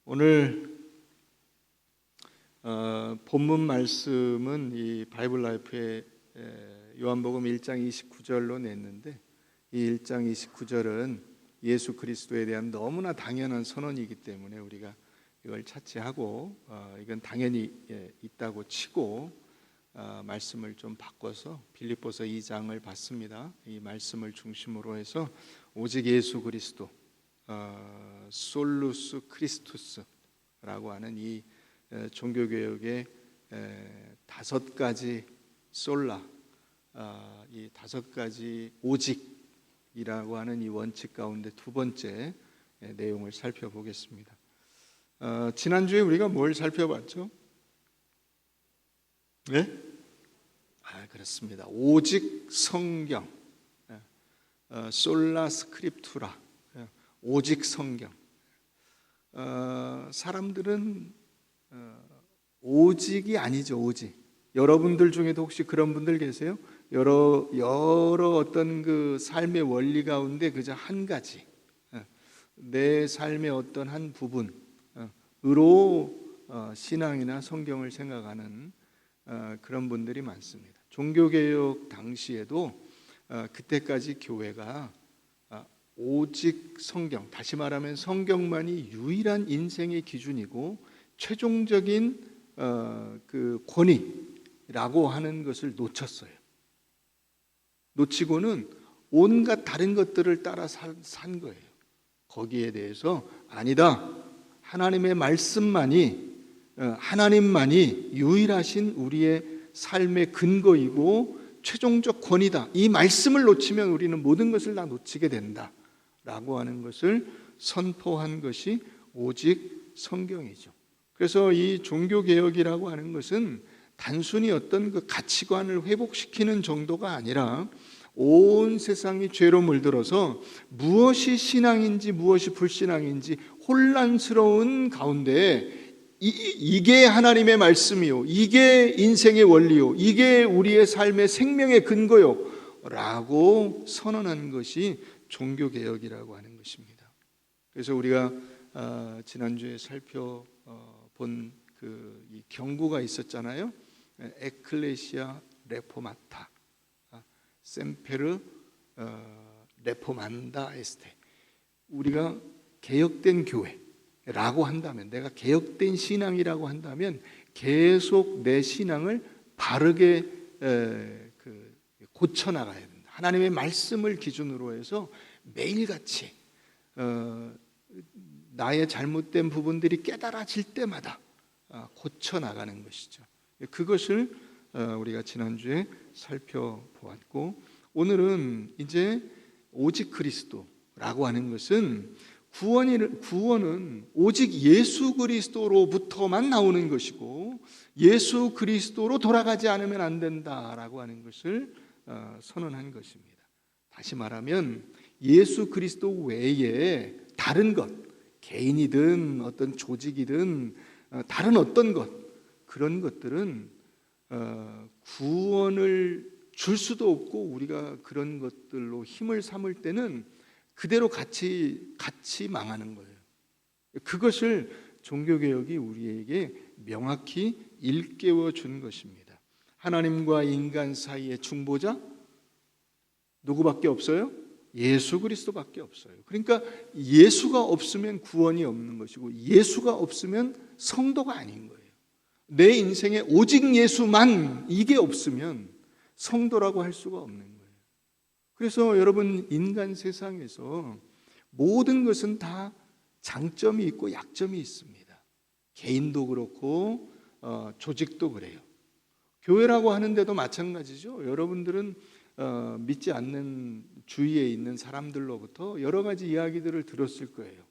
오늘 본문 말씀은 이 바이블 라이프의 요한복음 1장 29절로 냈는데, 이 1장 29절은 예수 그리스도에 대한 너무나 당연한 선언이기 때문에 우리가 이걸 차치하고 이건 당연히 있다고 치고 말씀을 좀 바꿔서 빌립보서 2장을 봤습니다. 이 말씀을 중심으로 해서 오직 예수 그리스도, 솔루스 크리스투스라고 하는 이 종교개혁의 다섯 가지 솔라, 이 다섯 가지 오직이라고 하는 이 원칙 가운데 두 번째 내용을 살펴보겠습니다. 지난주에 우리가 뭘 살펴봤죠? 네? 그렇습니다. 오직 성경, 솔라 스크립투라, 오직 성경. 사람들은 오직이 아니죠. 오직. 여러분들 중에도 혹시 그런 분들 계세요? 여러 어떤 그 삶의 원리 가운데 그저 한 가지, 내 삶의 어떤 한 부분으로 신앙이나 성경을 생각하는 그런 분들이 많습니다. 종교개혁 당시에도 그때까지 교회가 오직 성경, 다시 말하면 성경만이 유일한 인생의 기준이고 최종적인 그 권위라고 하는 것을 놓쳤어요. 놓치고는 온갖 다른 것들을 따라 산 거예요. 거기에 대해서 아니다, 하나님의 말씀만이, 하나님만이 유일하신 우리의 삶의 근거이고 최종적 권위다. 이 말씀을 놓치면 우리는 모든 것을 다 놓치게 된다 라고 하는 것을 선포한 것이 오직 성경이죠. 그래서 이 종교개혁이라고 하는 것은 단순히 어떤 그 가치관을 회복시키는 정도가 아니라 온 세상이 죄로 물들어서 무엇이 신앙인지 무엇이 불신앙인지 혼란스러운 가운데 이게 하나님의 말씀이요, 이게 인생의 원리요, 이게 우리의 삶의 생명의 근거요 라고 선언한 것이 종교개혁이라고 하는 것입니다. 그래서 우리가 지난주에 살펴본 이 경구가 있었잖아요. 에클레시아 레포마타, 셈페르 레포만다 에스테. 우리가 개혁된 교회라고 한다면, 내가 개혁된 신앙이라고 한다면 계속 내 신앙을 바르게 고쳐나가야 된다. 하나님의 말씀을 기준으로 해서 매일같이 나의 잘못된 부분들이 깨달아질 때마다 고쳐나가는 것이죠. 그것을 우리가 지난주에 살펴보았고, 오늘은 이제 오직 그리스도라고 하는 것은 구원은 오직 예수 그리스도로부터만 나오는 것이고 예수 그리스도로 돌아가지 않으면 안 된다라고 하는 것을 선언한 것입니다. 다시 말하면 예수 그리스도 외에 다른 것, 개인이든 어떤 조직이든 다른 어떤 것, 그런 것들은 구원을 줄 수도 없고 우리가 그런 것들로 힘을 삼을 때는 그대로 같이 망하는 거예요. 그것을 종교개혁이 우리에게 명확히 일깨워 준 것입니다. 하나님과 인간 사이의 중보자 누구밖에 없어요? 예수 그리스도밖에 없어요. 그러니까 예수가 없으면 구원이 없는 것이고 예수가 없으면 성도가 아닌 거예요. 내 인생에 오직 예수만, 이게 없으면 성도라고 할 수가 없는 거예요. 그래서 여러분, 인간 세상에서 모든 것은 다 장점이 있고 약점이 있습니다. 개인도 그렇고 조직도 그래요. 교회라고 하는데도 마찬가지죠. 여러분들은 믿지 않는 주위에 있는 사람들로부터 여러 가지 이야기들을 들었을 거예요.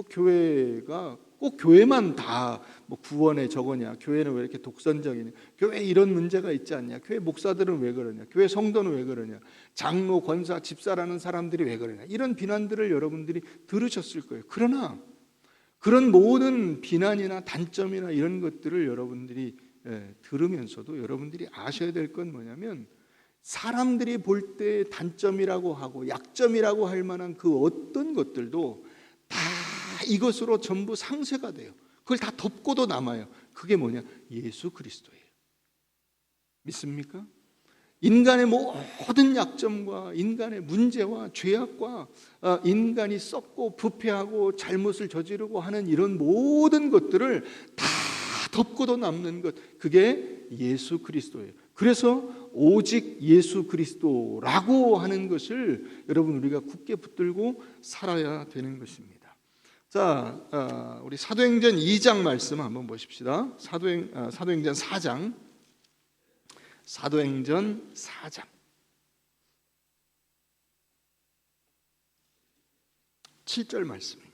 교회가 꼭 교회만 다 구원에 저거냐, 교회는 왜 이렇게 독선적이냐, 교회에 이런 문제가 있지 않냐, 교회 목사들은 왜 그러냐, 교회 성도는 왜 그러냐, 장로, 권사, 집사라는 사람들이 왜 그러냐, 이런 비난들을 여러분들이 들으셨을 거예요. 그러나 그런 모든 비난이나 단점이나 이런 것들을 여러분들이 들으면서도 여러분들이 아셔야 될 건 뭐냐면, 사람들이 볼 때 단점이라고 하고 약점이라고 할 만한 그 어떤 것들도 다 이것으로 전부 상쇄가 돼요. 그걸 다 덮고도 남아요. 그게 뭐냐? 예수 그리스도예요. 믿습니까? 인간의 모든 약점과 인간의 문제와 죄악과 인간이 썩고 부패하고 잘못을 저지르고 하는 이런 모든 것들을 다 덮고도 남는 것, 그게 예수 그리스도예요. 그래서 오직 예수 그리스도라고 하는 것을 여러분 우리가 굳게 붙들고 살아야 되는 것입니다. 자, 우리 사도행전 2장 말씀 한번 보십시다. 사도행전 4장, 사도행전 4장 7절 말씀입니다.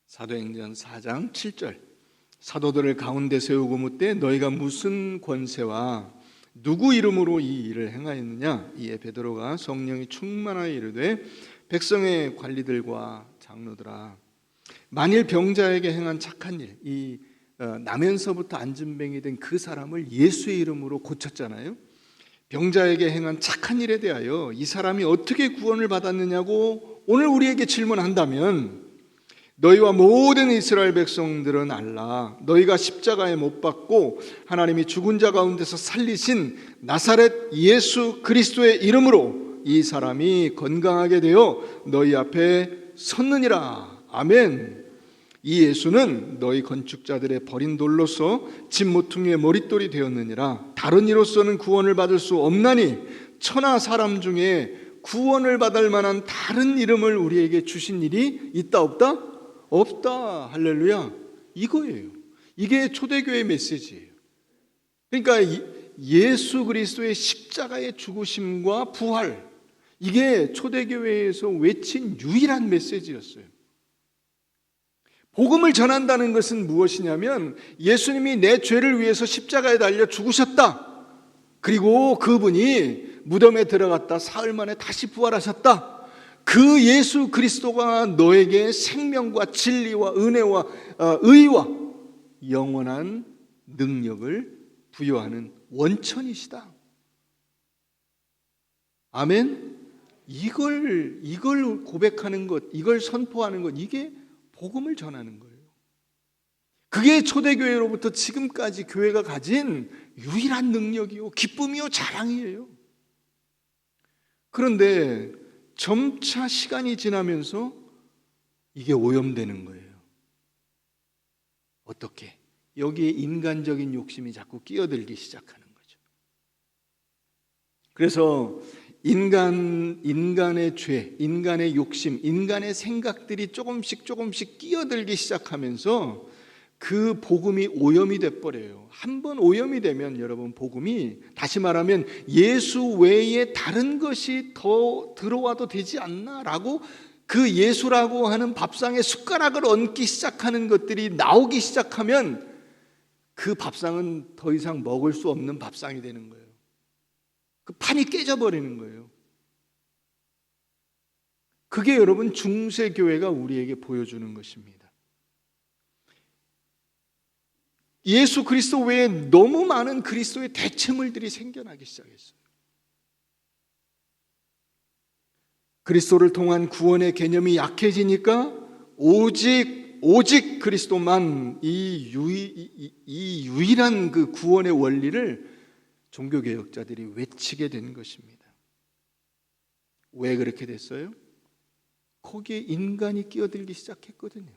사도행전 4장 7절. 사도들을 가운데 세우고 묻되 너희가 무슨 권세와 누구 이름으로 이 일을 행하였느냐? 이에 베드로가 성령이 충만하여 이르되 백성의 관리들과 장로들아, 만일 병자에게 행한 착한 일, 이 나면서부터 안진뱅이 된 그 사람을 예수의 이름으로 고쳤잖아요. 병자에게 행한 착한 일에 대하여 이 사람이 어떻게 구원을 받았느냐고 오늘 우리에게 질문한다면, 너희와 모든 이스라엘 백성들은 알라. 너희가 십자가에 못 박고 하나님이 죽은 자 가운데서 살리신 나사렛 예수 그리스도의 이름으로 이 사람이 건강하게 되어 너희 앞에 섰느니라. 아멘. 이 예수는 너희 건축자들의 버린 돌로서 집 모퉁이의 머릿돌이 되었느니라. 다른 이로서는 구원을 받을 수 없나니 천하 사람 중에 구원을 받을 만한 다른 이름을 우리에게 주신 일이 있다 없다? 없다. 할렐루야. 이거예요. 이게 초대교회의 메시지예요. 그러니까 예수 그리스도의 십자가의 죽으심과 부활, 이게 초대교회에서 외친 유일한 메시지였어요. 복음을 전한다는 것은 무엇이냐면, 예수님이 내 죄를 위해서 십자가에 달려 죽으셨다. 그리고 그분이 무덤에 들어갔다 사흘 만에 다시 부활하셨다. 그 예수 그리스도가 너에게 생명과 진리와 은혜와 의와 영원한 능력을 부여하는 원천이시다. 아멘. 이걸 고백하는 것, 이걸 선포하는 것, 이게 복음을 전하는 거예요. 그게 초대교회로부터 지금까지 교회가 가진 유일한 능력이요, 기쁨이요, 자랑이에요. 그런데 점차 시간이 지나면서 이게 오염되는 거예요. 어떻게? 여기에 인간적인 욕심이 자꾸 끼어들기 시작하는 거죠. 그래서 인간의 죄, 인간의 욕심, 인간의 생각들이 조금씩 끼어들기 시작하면서 그 복음이 오염이 돼버려요. 한번 오염이 되면 여러분, 복음이, 다시 말하면 예수 외에 다른 것이 더 들어와도 되지 않나 라고, 그 예수라고 하는 밥상에 숟가락을 얹기 시작하는 것들이 나오기 시작하면 그 밥상은 더 이상 먹을 수 없는 밥상이 되는 거예요. 그 판이 깨져버리는 거예요. 그게 여러분 중세교회가 우리에게 보여주는 것입니다. 예수 그리스도 외에 너무 많은 그리스도의 대체물들이 생겨나기 시작했어요. 그리스도를 통한 구원의 개념이 약해지니까 오직 그리스도만, 이 유일한 그 구원의 원리를 종교개혁자들이 외치게 된 것입니다. 왜 그렇게 됐어요? 거기에 인간이 끼어들기 시작했거든요.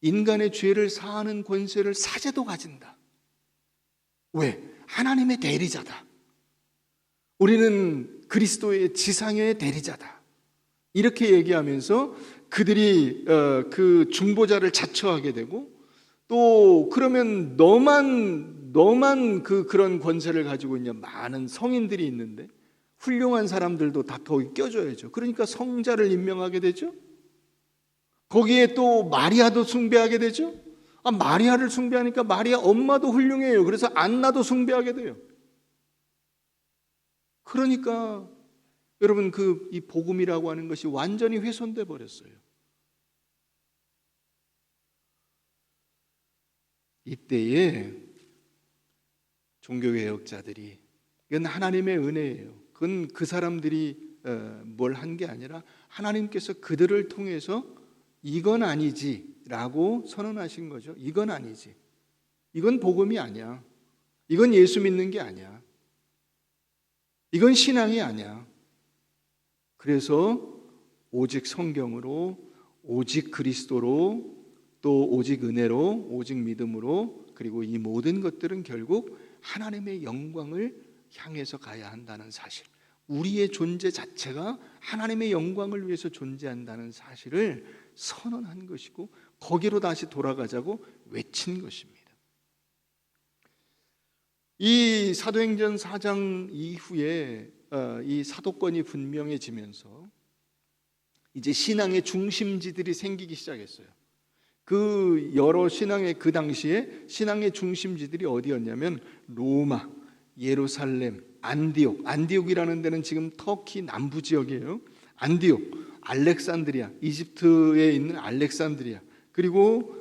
인간의 죄를 사하는 권세를 사제도 가진다. 왜? 하나님의 대리자다. 우리는 그리스도의 지상의 대리자다. 이렇게 얘기하면서 그들이 그 중보자를 자처하게 되고, 또 그러면 너만 그런 권세를 가지고 있냐, 많은 성인들이 있는데 훌륭한 사람들도 다 거기 껴줘야죠. 그러니까 성자를 임명하게 되죠. 거기에 또 마리아도 숭배하게 되죠. 마리아를 숭배하니까 마리아 엄마도 훌륭해요. 그래서 안나도 숭배하게 돼요. 그러니까 여러분, 이 복음이라고 하는 것이 완전히 훼손돼 버렸어요. 이때에 종교개혁자들이, 이건 하나님의 은혜예요. 그건 그 사람들이 뭘 한 게 아니라 하나님께서 그들을 통해서 이건 아니지라고 선언하신 거죠. 이건 아니지. 이건 복음이 아니야. 이건 예수 믿는 게 아니야. 이건 신앙이 아니야. 그래서 오직 성경으로, 오직 그리스도로, 또 오직 은혜로, 오직 믿음으로, 그리고 이 모든 것들은 결국 하나님의 영광을 향해서 가야 한다는 사실, 우리의 존재 자체가 하나님의 영광을 위해서 존재한다는 사실을 선언한 것이고, 거기로 다시 돌아가자고 외친 것입니다. 이 사도행전 4장 이후에 이 사도권이 분명해지면서 이제 신앙의 중심지들이 생기기 시작했어요. 그 여러 신앙의, 그 당시에 신앙의 중심지들이 어디였냐면 로마, 예루살렘, 안디옥이라는 데는 지금 터키 남부 지역이에요. 안디옥, 알렉산드리아, 이집트에 있는 알렉산드리아, 그리고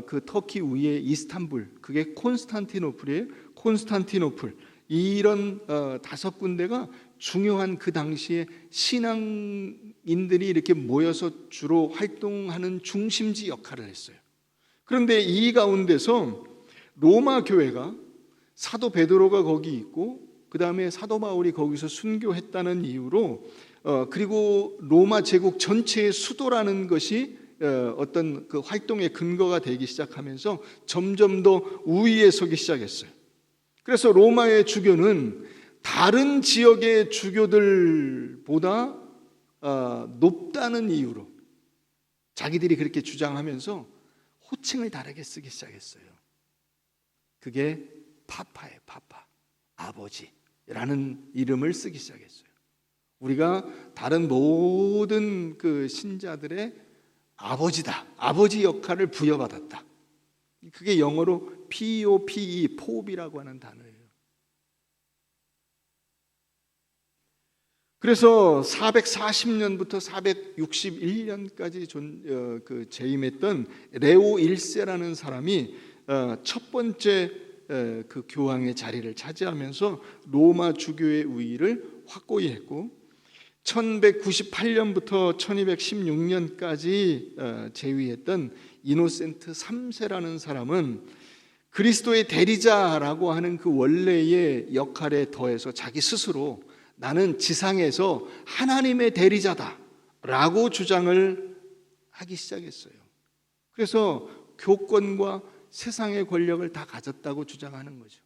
그 터키 위에 이스탄불, 그게 콘스탄티노플이에요. 콘스탄티노플, 이런 5군데가 중요한 그 당시에 신앙인들이 이렇게 모여서 주로 활동하는 중심지 역할을 했어요. 그런데 이 가운데서 로마 교회가, 사도 베드로가 거기 있고 그 다음에 사도 바울이 거기서 순교했다는 이유로 그리고 로마 제국 전체의 수도라는 것이 어떤 그 활동의 근거가 되기 시작하면서 점점 더 우위에 서기 시작했어요. 그래서 로마의 주교는 다른 지역의 주교들보다 높다는 이유로 자기들이 그렇게 주장하면서 호칭을 다르게 쓰기 시작했어요. 그게 파파예요. 파파, 아버지라는 이름을 쓰기 시작했어요. 우리가 다른 모든 그 신자들의 아버지다, 아버지 역할을 부여받았다. 그게 영어로 POPE, 포비라고 하는 단어예요. 그래서 440년부터 461년까지 재임했던 레오 1세라는 사람이 첫 번째 그 교황의 자리를 차지하면서 로마 주교의 우위를 확고히 했고, 1198년부터 1216년까지 재위했던 이노센트 3세라는 사람은 그리스도의 대리자라고 하는 그 원래의 역할에 더해서 자기 스스로 나는 지상에서 하나님의 대리자다 라고 주장을 하기 시작했어요. 그래서 교권과 세상의 권력을 다 가졌다고 주장하는 거죠.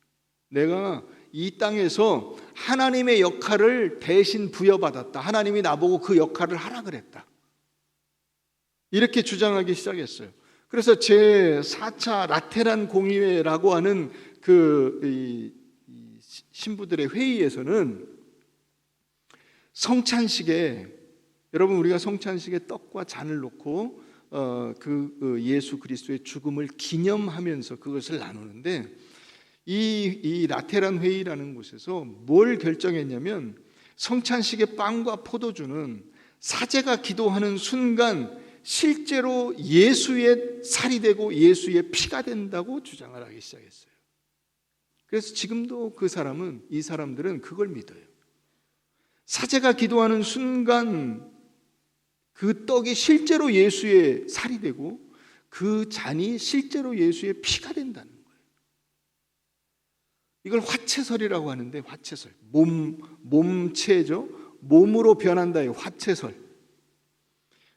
내가 이 땅에서 하나님의 역할을 대신 부여받았다. 하나님이 나보고 그 역할을 하라 그랬다. 이렇게 주장하기 시작했어요. 그래서 제4차 라테란 공의회라고 하는 그 신부들의 회의에서는 성찬식에, 여러분 우리가 성찬식에 떡과 잔을 놓고 그 예수 그리스도의 죽음을 기념하면서 그것을 나누는데, 이 라테란 회의라는 곳에서 뭘 결정했냐면 성찬식의 빵과 포도주는 사제가 기도하는 순간 실제로 예수의 살이 되고 예수의 피가 된다고 주장을 하기 시작했어요. 그래서 지금도 이 사람들은 그걸 믿어요. 사제가 기도하는 순간 그 떡이 실제로 예수의 살이 되고 그 잔이 실제로 예수의 피가 된다는 거예요. 이걸 화채설이라고 하는데, 화채설, 몸체죠. 몸으로 변한다의 화채설.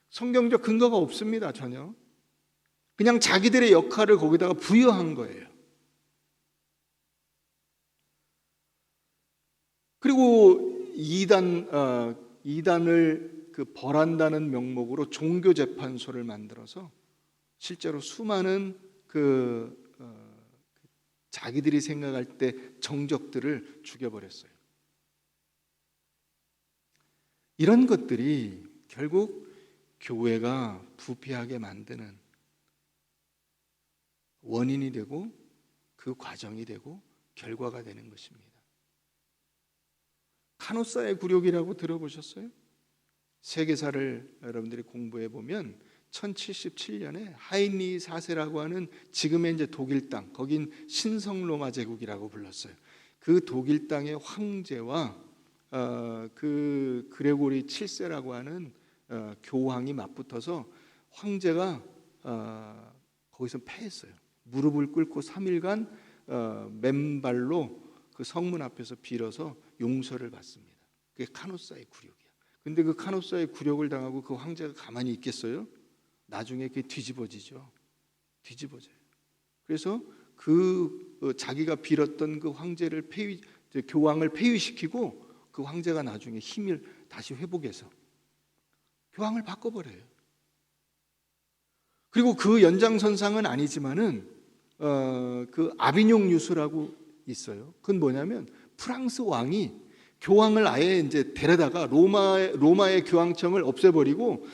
성경적 근거가 없습니다. 전혀. 그냥 자기들의 역할을 거기다가 부여한 거예요. 그리고 이단을 벌한다는 명목으로 종교재판소를 만들어서 실제로 수많은 자기들이 생각할 때 정적들을 죽여버렸어요. 이런 것들이 결국 교회가 부패하게 만드는 원인이 되고 그 과정이 되고 결과가 되는 것입니다. 카노사의 굴욕이라고 들어보셨어요? 세계사를 여러분들이 공부해 보면 1077년에 하인리 4세라고 하는 지금의 이제 독일 땅, 거긴 신성 로마 제국이라고 불렀어요. 그 독일 땅의 황제와 그 그레고리 7세라고 하는 교황이 맞붙어서 황제가 거기서 패했어요. 무릎을 꿇고 3일간 맨발로 그 성문 앞에서 빌어서 용서를 받습니다. 그게 카노사의 굴욕이야. 근데 그 카노사의 굴욕을 당하고 그 황제가 가만히 있겠어요? 나중에 그게 뒤집어져요. 그래서 자기가 빌었던 그 황제를 교황을 폐위시키고 그 황제가 나중에 힘을 다시 회복해서 교황을 바꿔버려요. 그리고 그 연장선상은 아니지만은 그 아비뇽 유수라고 있어요. 그건 뭐냐면 프랑스 왕이 교황을 아예 이제 데려다가 로마의 교황청을 없애버리고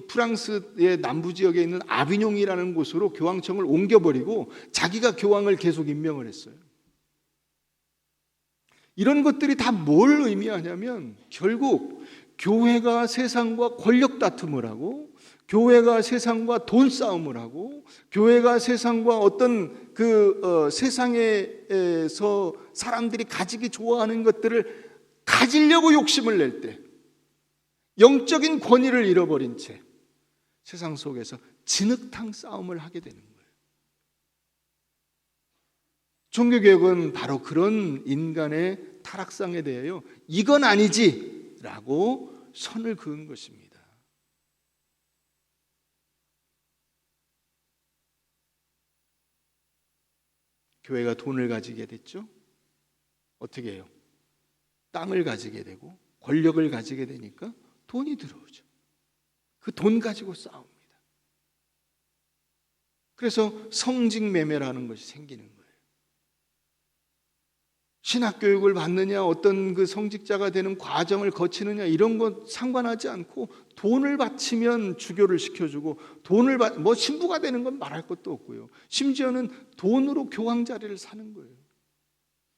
프랑스의 남부 지역에 있는 아비뇽이라는 곳으로 교황청을 옮겨버리고 자기가 교황을 계속 임명을 했어요. 이런 것들이 다 뭘 의미하냐면 결국 교회가 세상과 권력 다툼을 하고, 교회가 세상과 돈 싸움을 하고, 교회가 세상과 어떤 세상에서 사람들이 가지기 좋아하는 것들을 가지려고 욕심을 낼 때 영적인 권위를 잃어버린 채 세상 속에서 진흙탕 싸움을 하게 되는 거예요. 종교개혁은 바로 그런 인간의 타락상에 대하여 이건 아니지 라고 선을 그은 것입니다. 교회가 돈을 가지게 됐죠. 어떻게 해요? 땅을 가지게 되고 권력을 가지게 되니까 돈이 들어오죠. 그 돈 가지고 싸웁니다. 그래서 성직매매라는 것이 생기는 거예요. 신학교육을 받느냐, 어떤 그 성직자가 되는 과정을 거치느냐, 이런 것 상관하지 않고 돈을 바치면 주교를 시켜주고, 뭐 신부가 되는 건 말할 것도 없고요. 심지어는 돈으로 교황 자리를 사는 거예요.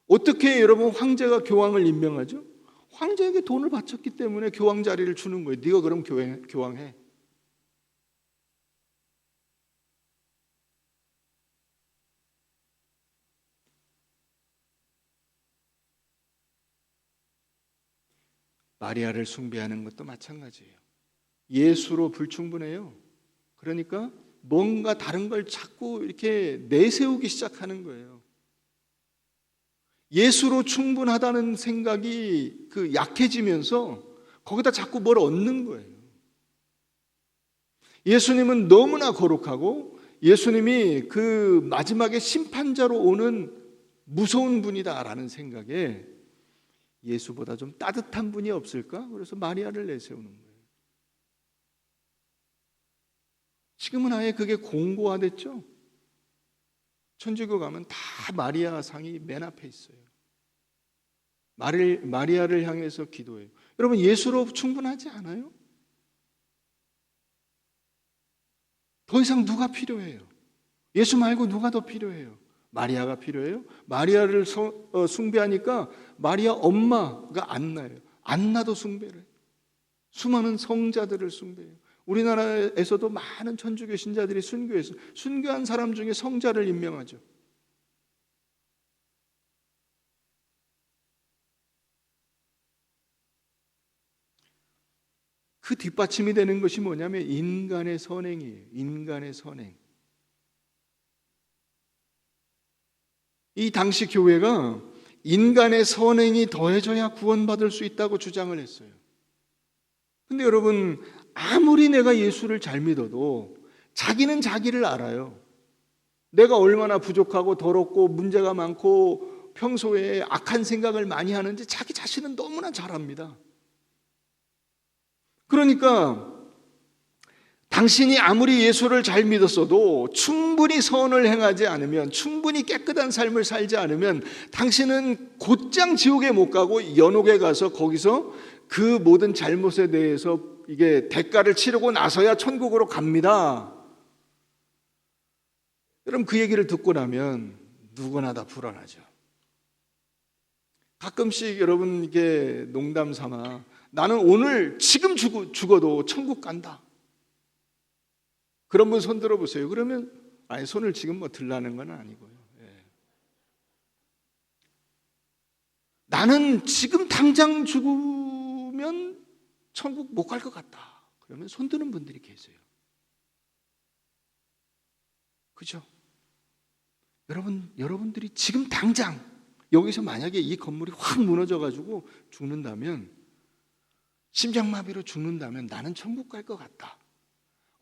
어떻게 여러분 황제가 교황을 임명하죠? 황제에게 돈을 바쳤기 때문에 교황 자리를 주는 거예요. 네가 그럼 교황해. 마리아를 숭배하는 것도 마찬가지예요. 예수로 불충분해요. 그러니까 뭔가 다른 걸 자꾸 이렇게 내세우기 시작하는 거예요. 예수로 충분하다는 생각이 약해지면서 거기다 자꾸 뭘 얻는 거예요. 예수님은 너무나 거룩하고 예수님이 그 마지막에 심판자로 오는 무서운 분이다라는 생각에 예수보다 좀 따뜻한 분이 없을까? 그래서 마리아를 내세우는 거예요. 지금은 아예 그게 공고화됐죠. 천주교 가면 다 마리아 상이 맨 앞에 있어요. 마리아를 향해서 기도해요. 여러분, 예수로 충분하지 않아요? 더 이상 누가 필요해요? 예수 말고 누가 더 필요해요? 마리아가 필요해요? 마리아를 숭배하니까 마리아 엄마가 안나예요. 안나도 숭배를 해요. 수많은 성자들을 숭배해요. 우리나라에서도 많은 천주교 신자들이 순교해서 순교한 사람 중에 성자를 임명하죠. 그 뒷받침이 되는 것이 뭐냐면 인간의 선행이에요. 인간의 선행. 이 당시 교회가 인간의 선행이 더해져야 구원받을 수 있다고 주장을 했어요. 근데 여러분, 아무리 내가 예수를 잘 믿어도 자기는 자기를 알아요. 내가 얼마나 부족하고 더럽고 문제가 많고 평소에 악한 생각을 많이 하는지 자기 자신은 너무나 잘 압니다. 그러니까 당신이 아무리 예수를 잘 믿었어도 충분히 선을 행하지 않으면, 충분히 깨끗한 삶을 살지 않으면 당신은 곧장 지옥에 못 가고 연옥에 가서 거기서 그 모든 잘못에 대해서 이게 대가를 치르고 나서야 천국으로 갑니다. 여러분, 그 얘기를 듣고 나면 누구나 다 불안하죠. 가끔씩 여러분 이게 농담 삼아 나는 오늘 지금 죽어도 천국 간다. 그런 분 손 들어보세요. 그러면 손을 지금 들라는 건 아니고요. 예. 나는 지금 당장 죽으면 천국 못 갈 것 같다. 그러면 손드는 분들이 계세요. 그죠? 여러분들이 지금 당장 여기서 만약에 이 건물이 확 무너져가지고 죽는다면, 심장마비로 죽는다면 나는 천국 갈 것 같다.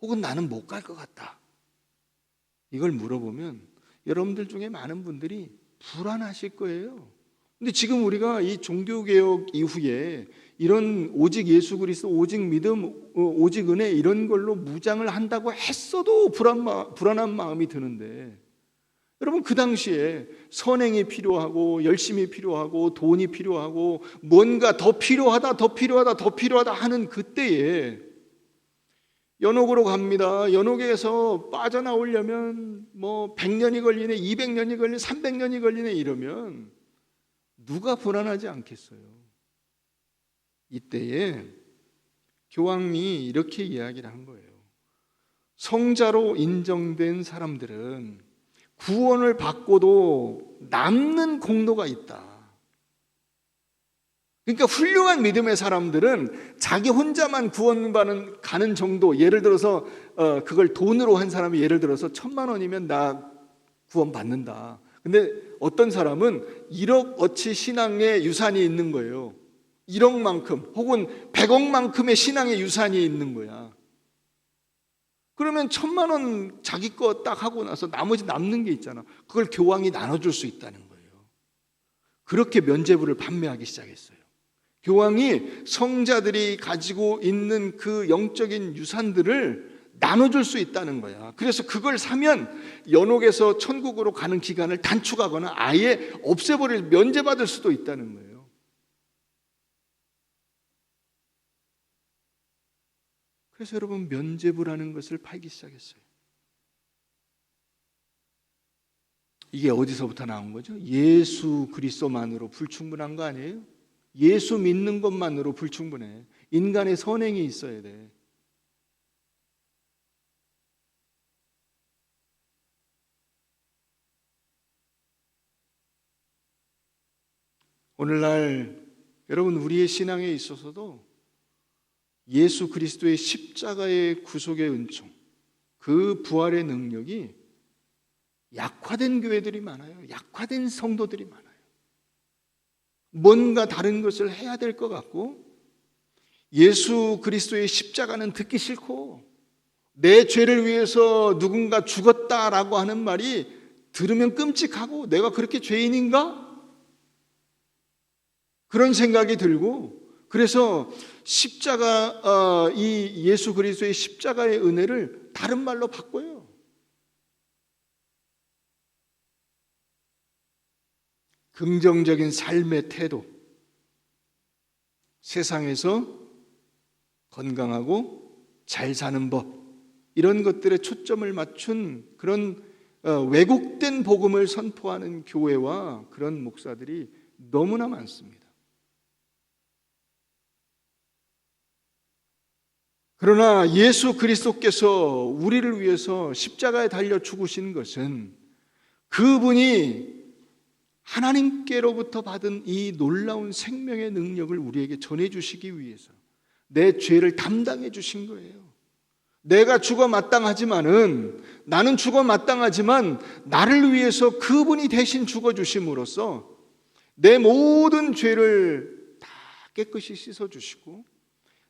혹은 나는 못 갈 것 같다. 이걸 물어보면 여러분들 중에 많은 분들이 불안하실 거예요. 근데 지금 우리가 이 종교개혁 이후에 이런 오직 예수 그리스도, 오직 믿음, 오직 은혜 이런 걸로 무장을 한다고 했어도 불안한 마음이 드는데, 여러분 그 당시에 선행이 필요하고 열심이 필요하고 돈이 필요하고 뭔가 더 필요하다 하는 그때에 연옥으로 갑니다. 연옥에서 빠져나오려면 뭐 100년이 걸리네, 200년이 걸리네, 300년이 걸리네 이러면 누가 불안하지 않겠어요? 이때에 교황이 이렇게 이야기를 한 거예요. 성자로 인정된 사람들은 구원을 받고도 남는 공로가 있다. 그러니까 훌륭한 믿음의 사람들은 자기 혼자만 구원받는 가는 정도, 예를 들어서 그걸 돈으로 한 사람이 예를 들어서 1,000만 원이면 나 구원받는다. 근데 어떤 사람은 1억어치 신앙의 유산이 있는 거예요. 1억만큼 혹은 100억만큼의 신앙의 유산이 있는 거야. 그러면 1,000만 원 자기 거 딱 하고 나서 나머지 남는 게 있잖아. 그걸 교황이 나눠줄 수 있다는 거예요. 그렇게 면죄부를 판매하기 시작했어요. 교황이 성자들이 가지고 있는 그 영적인 유산들을 나눠줄 수 있다는 거야. 그래서 그걸 사면 연옥에서 천국으로 가는 기간을 단축하거나 아예 없애버릴, 면제받을 수도 있다는 거예요. 그래서 여러분 면죄부라는 것을 팔기 시작했어요. 이게 어디서부터 나온 거죠? 예수 그리스도만으로 불충분한 거 아니에요? 예수 믿는 것만으로 불충분해. 인간의 선행이 있어야 돼. 오늘날 여러분 우리의 신앙에 있어서도 예수 그리스도의 십자가의 구속의 은총, 그 부활의 능력이 약화된 교회들이 많아요. 약화된 성도들이 많아요. 뭔가 다른 것을 해야 될 것 같고, 예수 그리스도의 십자가는 듣기 싫고, 내 죄를 위해서 누군가 죽었다라고 하는 말이 들으면 끔찍하고, 내가 그렇게 죄인인가? 그런 생각이 들고, 그래서 십자가, 이 예수 그리스도의 십자가의 은혜를 다른 말로 바꿔요. 긍정적인 삶의 태도, 세상에서 건강하고 잘 사는 법, 이런 것들에 초점을 맞춘 그런 왜곡된 복음을 선포하는 교회와 그런 목사들이 너무나 많습니다. 그러나 예수 그리스도께서 우리를 위해서 십자가에 달려 죽으신 것은 그분이 하나님께로부터 받은 이 놀라운 생명의 능력을 우리에게 전해주시기 위해서 내 죄를 담당해 주신 거예요. 내가 죽어 마땅하지만은, 나는 죽어 마땅하지만 나를 위해서 그분이 대신 죽어주심으로써 내 모든 죄를 다 깨끗이 씻어주시고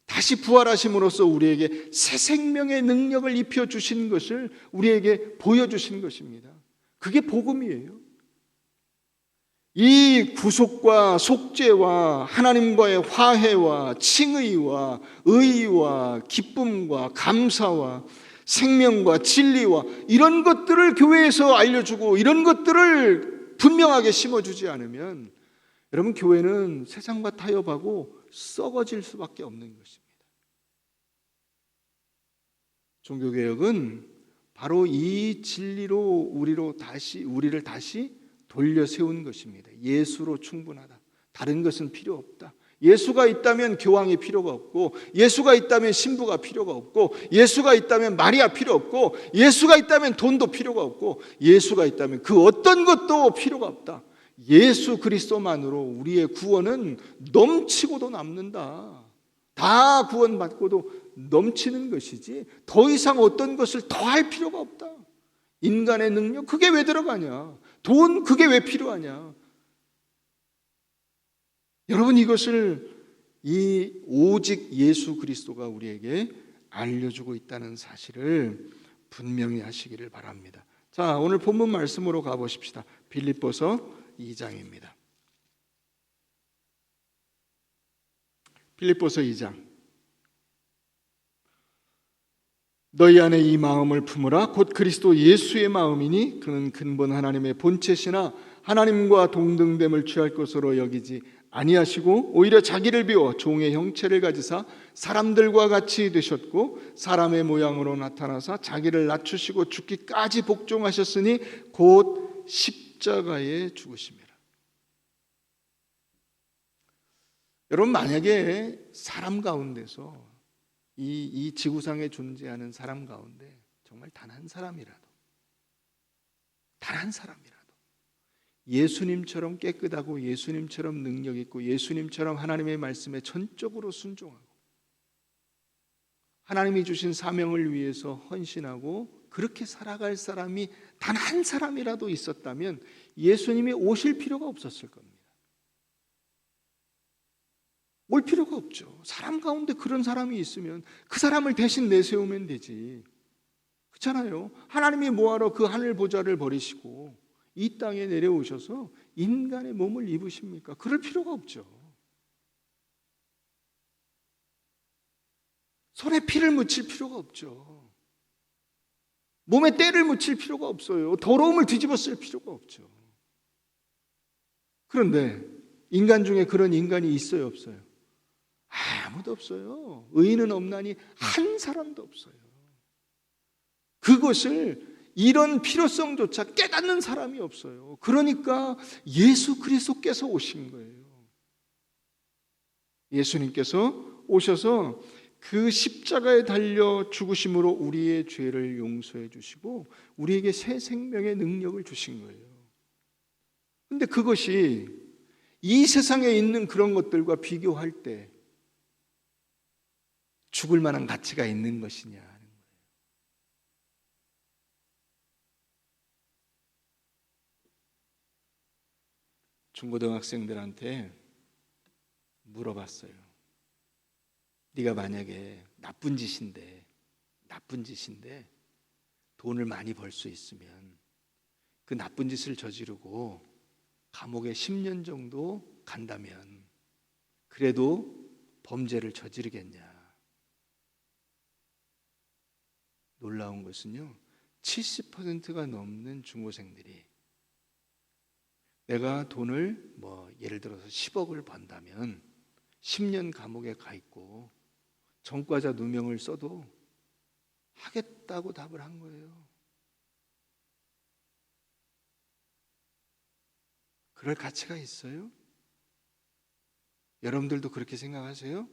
다시 부활하심으로써 우리에게 새 생명의 능력을 입혀주신 것을 우리에게 보여주신 것입니다. 그게 복음이에요. 이 구속과 속죄와 하나님과의 화해와 칭의와 의와 기쁨과 감사와 생명과 진리와 이런 것들을 교회에서 알려주고 이런 것들을 분명하게 심어주지 않으면 여러분 교회는 세상과 타협하고 썩어질 수밖에 없는 것입니다. 종교개혁은 바로 이 진리로 우리를 다시 돌려 세운 것입니다. 예수로 충분하다. 다른 것은 필요 없다. 예수가 있다면 교황이 필요가 없고, 예수가 있다면 신부가 필요가 없고, 예수가 있다면 마리아 필요 없고, 예수가 있다면 돈도 필요가 없고, 예수가 있다면 그 어떤 것도 필요가 없다. 예수 그리스도만으로 우리의 구원은 넘치고도 남는다. 다 구원받고도 넘치는 것이지 더 이상 어떤 것을 더 할 필요가 없다. 인간의 능력 그게 왜 들어가냐? 돈 그게 왜 필요하냐? 여러분 이것을 이 오직 예수 그리스도가 우리에게 알려주고 있다는 사실을 분명히 하시기를 바랍니다. 자, 오늘 본문 말씀으로 가보십시다. 빌립보서 2장입니다. 빌립보서 2장. 너희 안에 이 마음을 품으라. 곧 그리스도 예수의 마음이니 그는 근본 하나님의 본체시나 하나님과 동등됨을 취할 것으로 여기지 아니하시고 오히려 자기를 비워 종의 형체를 가지사 사람들과 같이 되셨고 사람의 모양으로 나타나사 자기를 낮추시고 죽기까지 복종하셨으니 곧 십자가에 죽으심이라. 여러분 만약에 사람 가운데서 이 지구상에 존재하는 사람 가운데 정말 단 한 사람이라도 예수님처럼 깨끗하고 예수님처럼 능력 있고 예수님처럼 하나님의 말씀에 전적으로 순종하고 하나님이 주신 사명을 위해서 헌신하고 그렇게 살아갈 사람이 단 한 사람이라도 있었다면 예수님이 오실 필요가 없었을 겁니다. 올 필요가 없죠. 사람 가운데 그런 사람이 있으면 그 사람을 대신 내세우면 되지. 그렇잖아요. 하나님이 뭐하러 그 하늘 보좌를 버리시고 이 땅에 내려오셔서 인간의 몸을 입으십니까? 그럴 필요가 없죠. 손에 피를 묻힐 필요가 없죠. 몸에 때를 묻힐 필요가 없어요. 더러움을 뒤집어 쓸 필요가 없죠. 그런데 인간 중에 그런 인간이 있어요, 없어요? 아무도 없어요. 의인은 없나니 한 사람도 없어요. 그것을 이런 필요성조차 깨닫는 사람이 없어요. 그러니까 예수 그리스도께서 오신 거예요. 예수님께서 오셔서 그 십자가에 달려 죽으심으로 우리의 죄를 용서해 주시고 우리에게 새 생명의 능력을 주신 거예요. 그런데 그것이 이 세상에 있는 그런 것들과 비교할 때 죽을 만한 가치가 있는 것이냐 하는 거예요. 중고등학생들한테 물어봤어요. 네가 만약에 나쁜 짓인데 돈을 많이 벌 수 있으면 그 나쁜 짓을 저지르고 감옥에 10년 정도 간다면 그래도 범죄를 저지르겠냐? 놀라운 것은요, 70%가 넘는 중고생들이 내가 돈을 예를 들어서 10억을 번다면 10년 감옥에 가 있고 전과자 누명을 써도 하겠다고 답을 한 거예요. 그럴 가치가 있어요? 여러분들도 그렇게 생각하세요?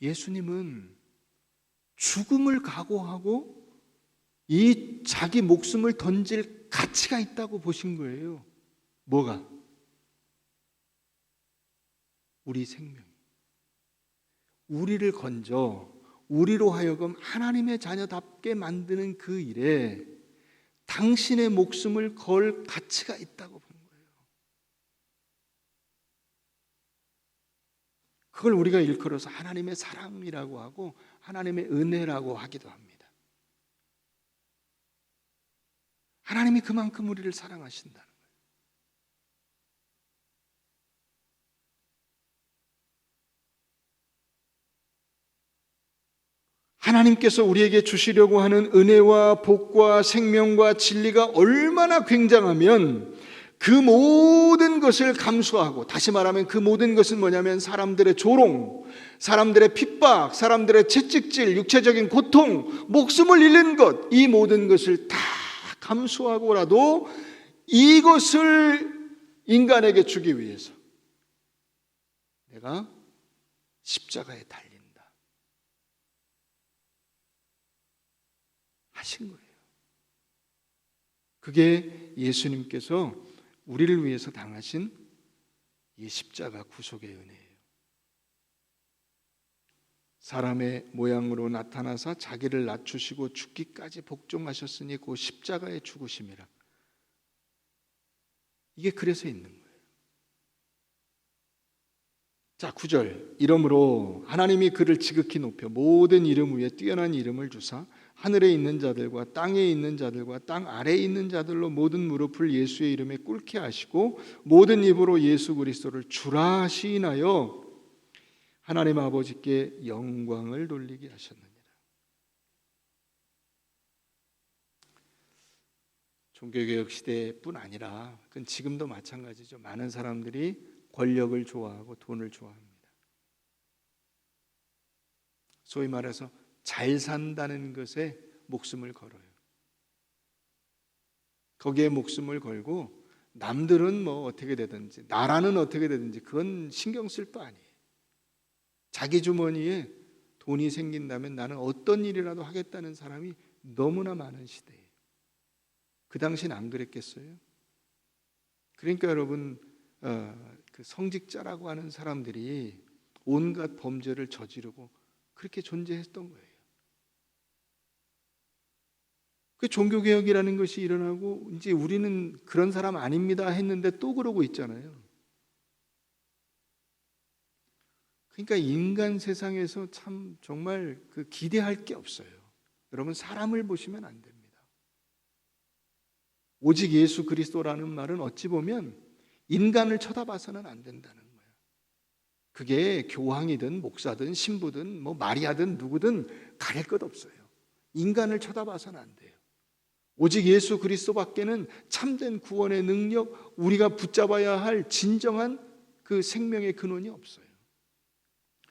예수님은 죽음을 각오하고 이 자기 목숨을 던질 가치가 있다고 보신 거예요. 뭐가? 우리 생명. 우리를 건져 우리로 하여금 하나님의 자녀답게 만드는 그 일에 당신의 목숨을 걸 가치가 있다고 본 거예요. 그걸 우리가 일컬어서 하나님의 사랑이라고 하고 하나님의 은혜라고 하기도 합니다. 하나님이 그만큼 우리를 사랑하신다는 거예요. 하나님께서 우리에게 주시려고 하는 은혜와 복과 생명과 진리가 얼마나 굉장하면 그 모든 것을 감수하고, 다시 말하면 그 모든 것은 뭐냐면 사람들의 조롱, 사람들의 핍박, 사람들의 채찍질, 육체적인 고통, 목숨을 잃는 것, 이 모든 것을 다 감수하고라도 이것을 인간에게 주기 위해서 내가 십자가에 달린다 하신 거예요. 그게 예수님께서 우리를 위해서 당하신 이 십자가 구속의 은혜예요. 사람의 모양으로 나타나사 자기를 낮추시고 죽기까지 복종하셨으니 그 십자가의 죽으심이라. 이게 그래서 있는 거예요. 자, 9절. 이러므로 하나님이 그를 지극히 높여 모든 이름 위에 뛰어난 이름을 주사 하늘에 있는 자들과 땅에 있는 자들과 땅 아래에 있는 자들로 모든 무릎을 예수의 이름에 꿇게 하시고 모든 입으로 예수 그리스도를 주라 시인하여 하나님 아버지께 영광을 돌리게 하셨느니라. 종교개혁 시대뿐 아니라 그건 지금도 마찬가지죠. 많은 사람들이 권력을 좋아하고 돈을 좋아합니다. 소위 말해서 잘 산다는 것에 목숨을 걸어요. 거기에 목숨을 걸고 남들은 뭐 어떻게 되든지 나라는 어떻게 되든지 그건 신경 쓸 바 아니에요. 자기 주머니에 돈이 생긴다면 나는 어떤 일이라도 하겠다는 사람이 너무나 많은 시대예요. 그 당시는 안 그랬겠어요? 그러니까 여러분 그 성직자라고 하는 사람들이 온갖 범죄를 저지르고 그렇게 존재했던 거예요. 그 종교개혁이라는 것이 일어나고 이제 우리는 그런 사람 아닙니다 했는데 또 그러고 있잖아요. 그러니까 인간 세상에서 참 정말 그 기대할 게 없어요. 여러분 사람을 보시면 안 됩니다. 오직 예수 그리스도라는 말은 어찌 보면 인간을 쳐다봐서는 안 된다는 거예요. 그게 교황이든 목사든 신부든 뭐 마리아든 누구든 가릴 것 없어요. 인간을 쳐다봐서는 안 돼요. 오직 예수 그리스도밖에는 참된 구원의 능력, 우리가 붙잡아야 할 진정한 그 생명의 근원이 없어요.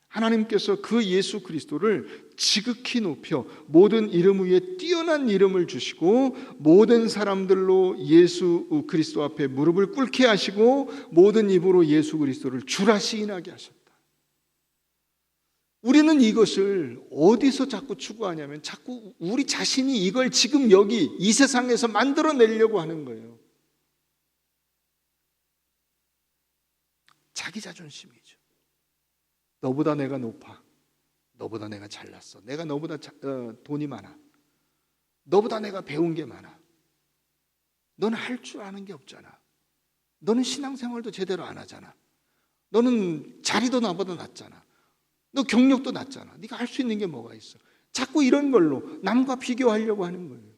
하나님께서 그 예수 그리스도를 지극히 높여 모든 이름 위에 뛰어난 이름을 주시고 모든 사람들로 예수 그리스도 앞에 무릎을 꿇게 하시고 모든 입으로 예수 그리스도를 주라 시인하게 하셨다. 우리는 이것을 어디서 자꾸 추구하냐면 자꾸 우리 자신이 이걸 지금 여기 이 세상에서 만들어내려고 하는 거예요. 자기 자존심이죠. 너보다 내가 높아. 너보다 내가 잘났어. 내가 너보다 돈이 많아. 너보다 내가 배운 게 많아. 너는 할 줄 아는 게 없잖아. 너는 신앙생활도 제대로 안 하잖아. 너는 자리도 나보다 낮잖아. 너 경력도 낮잖아. 네가 할 수 있는 게 뭐가 있어. 자꾸 이런 걸로 남과 비교하려고 하는 거예요.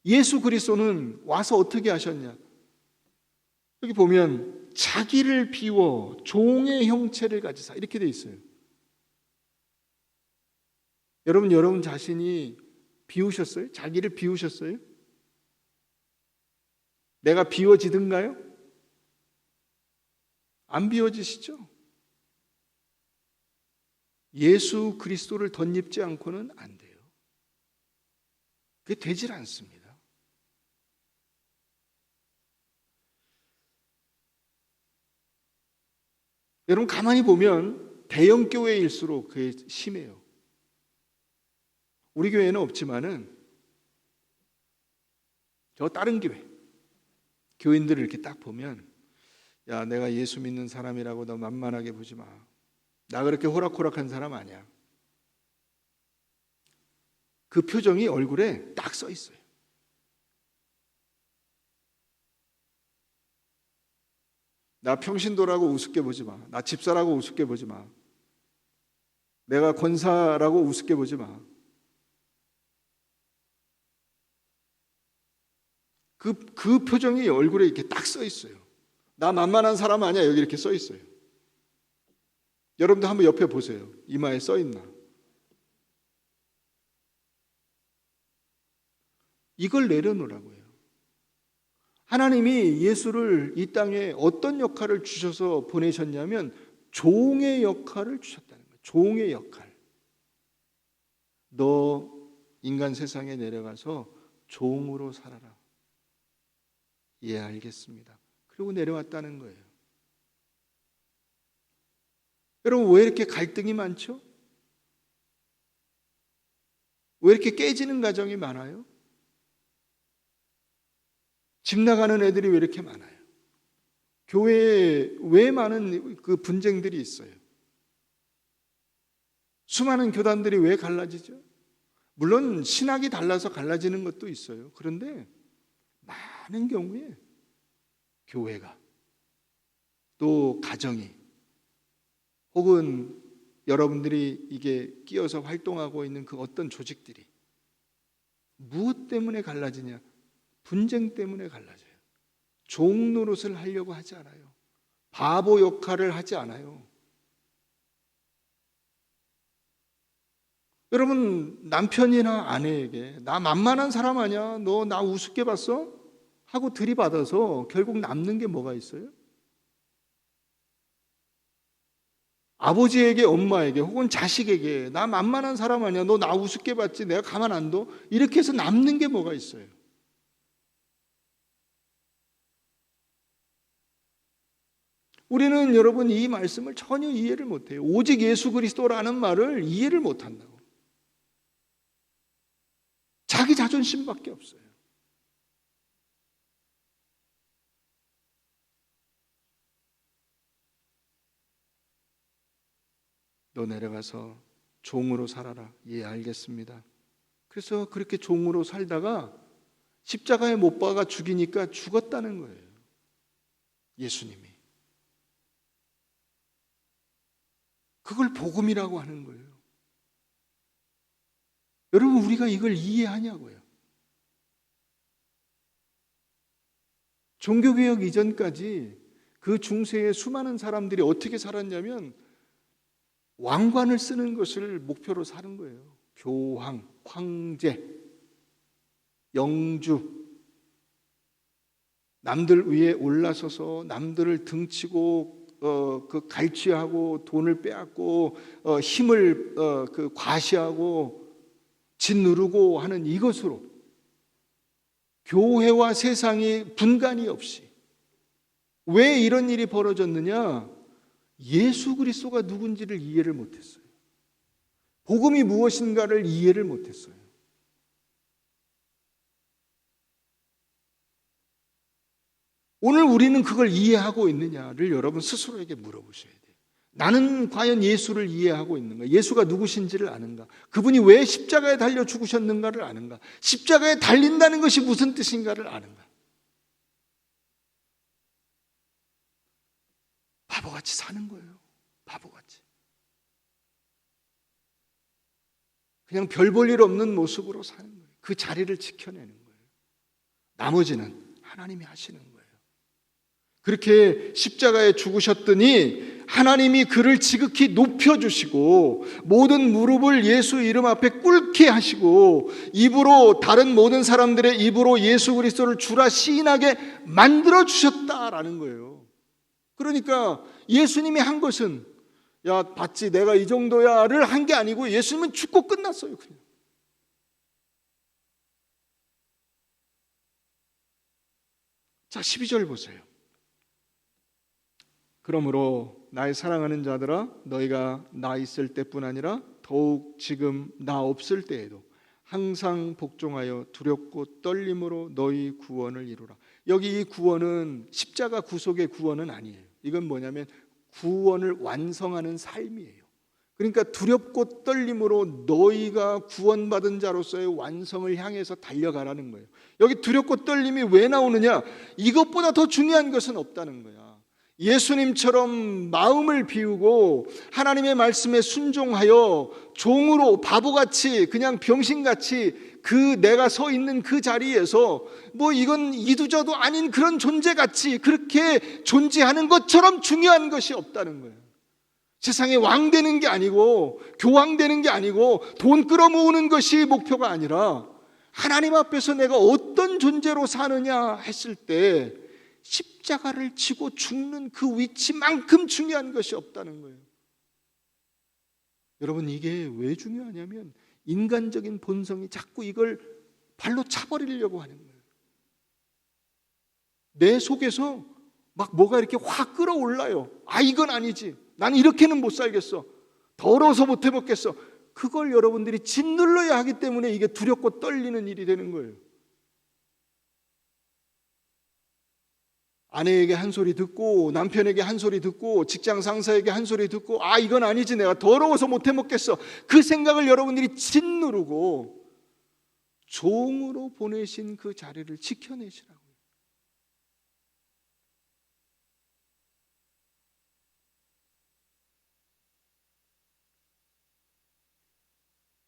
예수 그리스도는 와서 어떻게 하셨냐. 여기 보면 자기를 비워 종의 형체를 가지사 이렇게 돼 있어요. 여러분 자신이 비우셨어요? 자기를 비우셨어요? 내가 비워지든가요? 안 비워지시죠? 예수 그리스도를 덧입지 않고는 안 돼요. 그게 되질 않습니다. 여러분 가만히 보면 대형 교회일수록 그게 심해요. 우리 교회는 없지만은 저 다른 교인들을 이렇게 딱 보면 야 내가 예수 믿는 사람이라고 너 만만하게 보지 마. 나 그렇게 호락호락한 사람 아니야. 그 표정이 얼굴에 딱 써 있어요. 나 평신도라고 우습게 보지 마. 나 집사라고 우습게 보지 마. 내가 권사라고 우습게 보지 마. 그 표정이 얼굴에 이렇게 딱 써 있어요. 나 만만한 사람 아니야. 여기 이렇게 써 있어요. 여러분도 한번 옆에 보세요. 이마에 써 있나? 이걸 내려놓으라고요. 하나님이 예수를 이 땅에 어떤 역할을 주셔서 보내셨냐면 종의 역할을 주셨다는 거예요. 종의 역할. 너 인간 세상에 내려가서 종으로 살아라. 예, 알겠습니다. 그리고 내려왔다는 거예요. 여러분 왜 이렇게 갈등이 많죠? 왜 이렇게 깨지는 가정이 많아요? 집 나가는 애들이 왜 이렇게 많아요? 교회에 왜 많은 그 분쟁들이 있어요? 수많은 교단들이 왜 갈라지죠? 물론 신학이 달라서 갈라지는 것도 있어요. 그런데 많은 경우에 교회가, 또 가정이, 혹은 여러분들이 이게 끼어서 활동하고 있는 그 어떤 조직들이 무엇 때문에 갈라지냐? 분쟁 때문에 갈라져요. 종 노릇을 하려고 하지 않아요. 바보 역할을 하지 않아요. 여러분, 남편이나 아내에게 나 만만한 사람 아니야? 너 나 우습게 봤어? 하고 들이받아서 결국 남는 게 뭐가 있어요? 아버지에게, 엄마에게, 혹은 자식에게 나 만만한 사람 아니야? 너 나 우습게 봤지? 내가 가만 안 둬? 이렇게 해서 남는 게 뭐가 있어요? 우리는 여러분 이 말씀을 전혀 이해를 못해요. 오직 예수 그리스도라는 말을 이해를 못한다고. 자기 자존심밖에 없어요. 너 내려가서 종으로 살아라. 예, 알겠습니다. 그래서 그렇게 종으로 살다가 십자가에 못 박아 죽이니까 죽었다는 거예요. 예수님이. 그걸 복음이라고 하는 거예요. 여러분, 우리가 이걸 이해하냐고요. 종교개혁 이전까지 그 중세의 수많은 사람들이 어떻게 살았냐면 왕관을 쓰는 것을 목표로 사는 거예요. 교황, 황제, 영주, 남들 위에 올라서서 남들을 등치고 그 갈취하고 돈을 빼앗고 힘을 그 과시하고 짓누르고 하는 이것으로 교회와 세상이 분간이 없이. 왜 이런 일이 벌어졌느냐? 예수 그리스도가 누군지를 이해를 못했어요. 복음이 무엇인가를 이해를 못했어요. 오늘 우리는 그걸 이해하고 있느냐를 여러분 스스로에게 물어보셔야 돼요. 나는 과연 예수를 이해하고 있는가? 예수가 누구신지를 아는가? 그분이 왜 십자가에 달려 죽으셨는가를 아는가? 십자가에 달린다는 것이 무슨 뜻인가를 아는가? 바보같이 사는 거예요. 바보같이. 그냥 별 볼 일 없는 모습으로 사는 거예요. 그 자리를 지켜내는 거예요. 나머지는 하나님이 하시는 거예요. 그렇게 십자가에 죽으셨더니 하나님이 그를 지극히 높여주시고 모든 무릎을 예수 이름 앞에 꿇게 하시고 입으로, 다른 모든 사람들의 입으로 예수 그리스도를 주라 시인하게 만들어주셨다라는 거예요. 그러니까 예수님이 한 것은 야 봤지 내가 이 정도야를 한 게 아니고 예수님은 죽고 끝났어요. 그냥. 자 12절 보세요. 그러므로 나의 사랑하는 자들아 너희가 나 있을 때뿐 아니라 더욱 지금 나 없을 때에도 항상 복종하여 두렵고 떨림으로 너희 구원을 이루라. 여기 이 구원은 십자가 구속의 구원은 아니에요. 이건 뭐냐면 구원을 완성하는 삶이에요. 그러니까 두렵고 떨림으로 너희가 구원받은 자로서의 완성을 향해서 달려가라는 거예요. 여기 두렵고 떨림이 왜 나오느냐? 이것보다 더 중요한 것은 없다는 거야. 예수님처럼 마음을 비우고 하나님의 말씀에 순종하여 종으로 바보같이 그냥 병신같이 그 내가 서 있는 그 자리에서 뭐 이건 이두저도 아닌 그런 존재같이 그렇게 존재하는 것처럼 중요한 것이 없다는 거예요. 세상에 왕 되는 게 아니고 교황 되는 게 아니고 돈 끌어모으는 것이 목표가 아니라 하나님 앞에서 내가 어떤 존재로 사느냐 했을 때 십자가를 지고 죽는 그 위치만큼 중요한 것이 없다는 거예요. 여러분 이게 왜 중요하냐면 인간적인 본성이 자꾸 이걸 발로 차버리려고 하는 거예요. 내 속에서 막 뭐가 이렇게 확 끌어올라요. 아 이건 아니지. 나는 이렇게는 못 살겠어. 더러워서 못 해먹겠어. 그걸 여러분들이 짓눌러야 하기 때문에 이게 두렵고 떨리는 일이 되는 거예요. 아내에게 한 소리 듣고 남편에게 한 소리 듣고 직장 상사에게 한 소리 듣고 이건 아니지, 내가 더러워서 못 해먹겠어, 그 생각을 여러분들이 짓누르고 종으로 보내신 그 자리를 지켜내시라고요.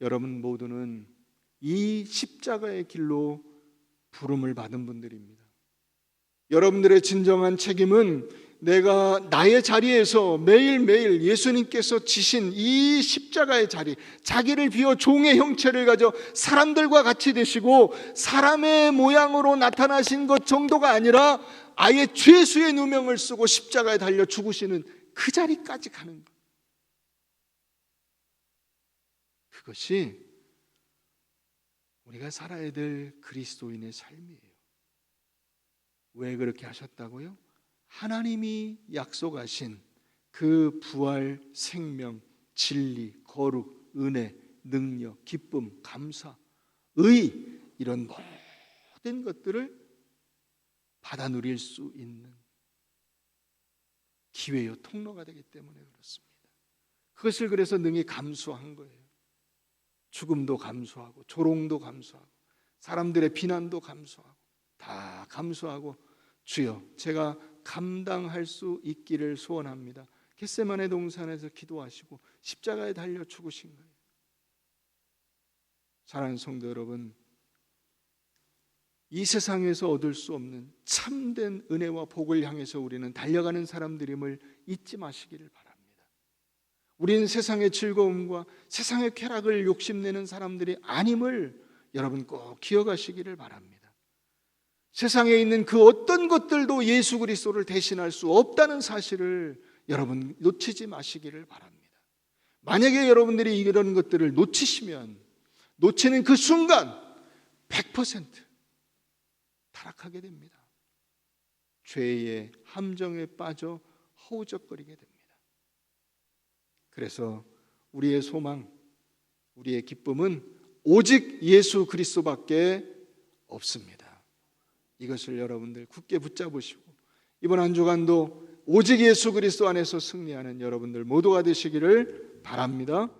여러분 모두는 이 십자가의 길로 부름을 받은 분들입니다. 여러분들의 진정한 책임은 내가 나의 자리에서 매일매일 예수님께서 지신 이 십자가의 자리, 자기를 비워 종의 형체를 가져 사람들과 같이 되시고 사람의 모양으로 나타나신 것 정도가 아니라 아예 죄수의 누명을 쓰고 십자가에 달려 죽으시는 그 자리까지 가는 것. 그것이 우리가 살아야 될 그리스도인의 삶이에요. 왜 그렇게 하셨다고요? 하나님이 약속하신 그 부활, 생명, 진리, 거룩, 은혜, 능력, 기쁨, 감사, 의, 이런 모든 것들을 받아 누릴 수 있는 기회요 통로가 되기 때문에 그렇습니다. 그것을 그래서 능히 감수한 거예요. 죽음도 감수하고 조롱도 감수하고 사람들의 비난도 감수하고 다 감수하고 주여 제가 감당할 수 있기를 소원합니다. 겟세마네 동산에서 기도하시고 십자가에 달려 죽으신 거예요. 사랑하는 성도 여러분, 이 세상에서 얻을 수 없는 참된 은혜와 복을 향해서 우리는 달려가는 사람들임을 잊지 마시기를 바랍니다. 우리는 세상의 즐거움과 세상의 쾌락을 욕심내는 사람들이 아님을 여러분 꼭 기억하시기를 바랍니다. 세상에 있는 그 어떤 것들도 예수 그리스도를 대신할 수 없다는 사실을 여러분 놓치지 마시기를 바랍니다. 만약에 여러분들이 이런 것들을 놓치시면 놓치는 그 순간 100% 타락하게 됩니다. 죄의 함정에 빠져 허우적거리게 됩니다. 그래서 우리의 소망, 우리의 기쁨은 오직 예수 그리스도밖에 없습니다. 이것을 여러분들 굳게 붙잡으시고 이번 한 주간도 오직 예수 그리스도 안에서 승리하는 여러분들 모두가 되시기를 바랍니다.